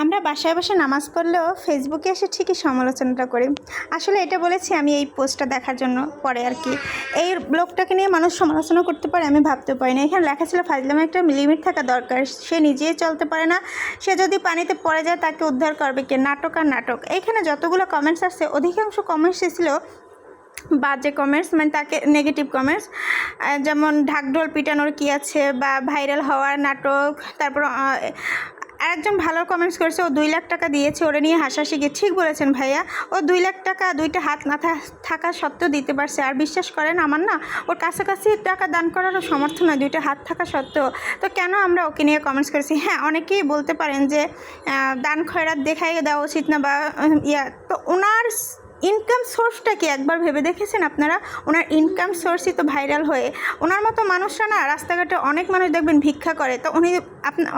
আমরা বাসায় বসে নামাজ পড়লেও ফেসবুকে এসে ঠিকই সমালোচনাটা করি। আসলে এটা বলেছি আমি এই পোস্টটা দেখার জন্য পরে আর কি। এই লোকটাকে নিয়ে মানুষ সমালোচনা করতে পারে আমি ভাবতে পারি না। এখানে লেখা ছিল ফাজলামে একটা লিমিট থাকা দরকার। সে নিজেই চলতে পারে না, সে যদি পানিতে পড়ে যায় তাকে উদ্ধার করবে কে? নাটক আর নাটক। এইখানে যতগুলো কমেন্টস আসছে অধিকাংশ কমেন্টস ছিল বাজে কমেন্টস, মানে তাকে নেগেটিভ কমেন্টস, যেমন ঢাকঢোল পিটানোর কি আছে বা ভাইরাল হওয়ার নাটক। তারপর আরেকজন ভালো কমেন্টস করেছে, ও 2 লাখ টাকা দিয়েছে ওরা নিয়ে হাসাহাসি। ঠিক বলেছেন ভাইয়া, ও 2 লাখ টাকা 2টা হাত না থাকা সত্ত্বেও দিতে পারছে। আর বিশ্বাস করেন আমার না ওর কাছাকাছি টাকা দান করারও সমর্থ নয় 2টা হাত থাকা সত্ত্বেও। তো কেন আমরা ওকে নিয়ে কমেন্টস করেছি? হ্যাঁ, অনেকেই বলতে পারেন যে দান খয়রাত দেখাই দেওয়া উচিত না বা তো ওনার ইনকাম সোর্সটা কি একবার ভেবে দেখেছেন আপনারা? ওনার ইনকাম সোর্সই তো ভাইরাল হয়ে। ওনার মতো মানুষরা না রাস্তাঘাটে অনেক মানুষ দেখবেন ভিক্ষা করে, তো উনি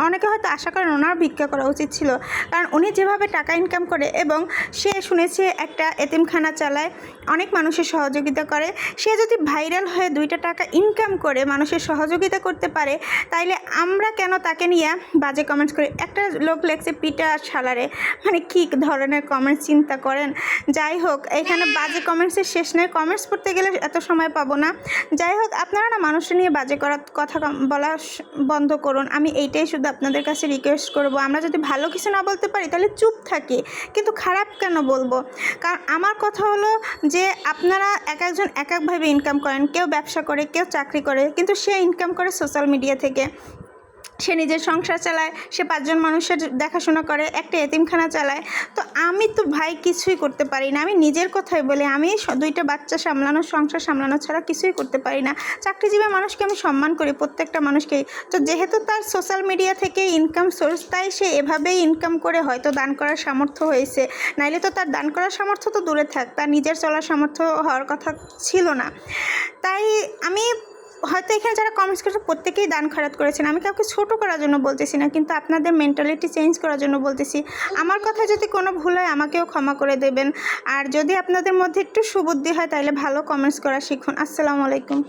অনেকে হয়তো আশা করেন ওনার ভিক্ষা করা উচিত ছিল, কারণ উনি যেভাবে টাকা ইনকাম করে এবং সে শুনেছে একটা এতিমখানা চালায়, অনেক মানুষের সহযোগিতা করে। সে যদি ভাইরাল হয়ে 2টা টাকা ইনকাম করে মানুষের সহযোগিতা করতে পারে, তাইলে আমরা কেন তাকে নিয়ে বাজে কমেন্টস করি? একটা লোক লেখছে পিটা শালারে, মানে কী ধরনের কমেন্টস চিন্তা করেন। যাই হোক, এখানে বাজে কমেন্টসের শেষ নেই, কমেন্টস পড়তে গেলে এত সময় পাবো না। যাই হোক, আপনারা না মানুষের নিয়ে বাজে করার কথা বলা বন্ধ করুন। আমি এইটাই শুধু আপনাদের কাছে রিকোয়েস্ট করব। আমরা যদি ভালো কিছু না বলতে পারি তাহলে চুপ থাকি, কিন্তু খারাপ কেন বলবো? কারণ আমার কথা হলো যে আপনারা এক একজন এক একভাবে ইনকাম করেন। কেউ ব্যবসা করে, কেউ চাকরি করে, কিন্তু সে ইনকাম করে সোশ্যাল মিডিয়া থেকে। সে নিজের সংসার চালায়, সে 5 জন মানুষের দেখাশোনা করে, একটা এতিমখানা চালায়। তো আমি তো ভাই কিছুই করতে পারি না। আমি নিজের কথাই বলি, আমি 2টা বাচ্চা সামলানো, সংসার সামলানো ছাড়া কিছুই করতে পারি না। চাকরিজীবী মানুষকে আমি সম্মান করি, প্রত্যেকটা মানুষকেই। তো যেহেতু তার সোশ্যাল মিডিয়া থেকে ইনকাম সোর্স, তাই সে এভাবেই ইনকাম করে হয়তো দান করার সামর্থ্য হয়েছে। নাইলে তো তার দান করার সামর্থ্য তো দূরে থাক, তার নিজের চলার সামর্থ্য হওয়ার কথা ছিল না। তাই আমি হয়তো এখানে যারা কমেন্টস করেছে প্রত্যেকেই দান খয়রাত করেছেন। আমি কাউকে ছোটো করার জন্য বলতেছি না, কিন্তু আপনাদের মেন্টালিটি চেঞ্জ করার জন্য বলতেছি। আমার কথা যদি কোনো ভুল হয় আমাকেও ক্ষমা করে দেবেন। আর যদি আপনাদের মধ্যে একটু সুবুদ্ধি হয় তাহলে ভালো কমেন্টস করা শিখুন। আসসালামু আলাইকুম।